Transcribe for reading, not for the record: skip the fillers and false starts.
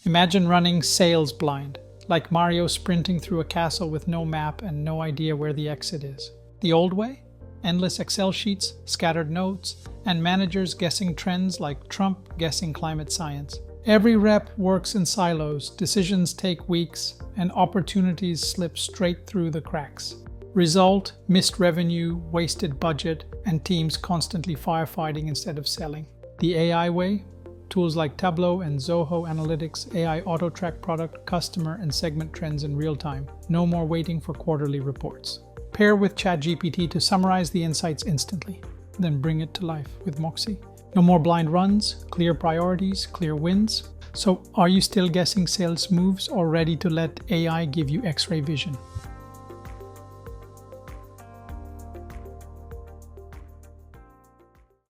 Imagine running sales blind, like Mario sprinting through a castle with no map and no idea where the exit is. The old way? Endless Excel sheets, scattered notes, and managers guessing trends like Trump guessing climate science. Every rep works in silos, decisions take weeks, and opportunities slip straight through the cracks. Result: missed revenue, wasted budget, and teams constantly firefighting instead of selling. The AI way? Tools like Tableau and Zoho Analytics AI auto-track product, customer, and segment trends in real time. No more waiting for quarterly reports. Pair with ChatGPT to summarize the insights instantly, then bring it to life with Moksy. No more blind runs, clear priorities, clear wins. So are you still guessing sales moves or ready to let AI give you X-ray vision?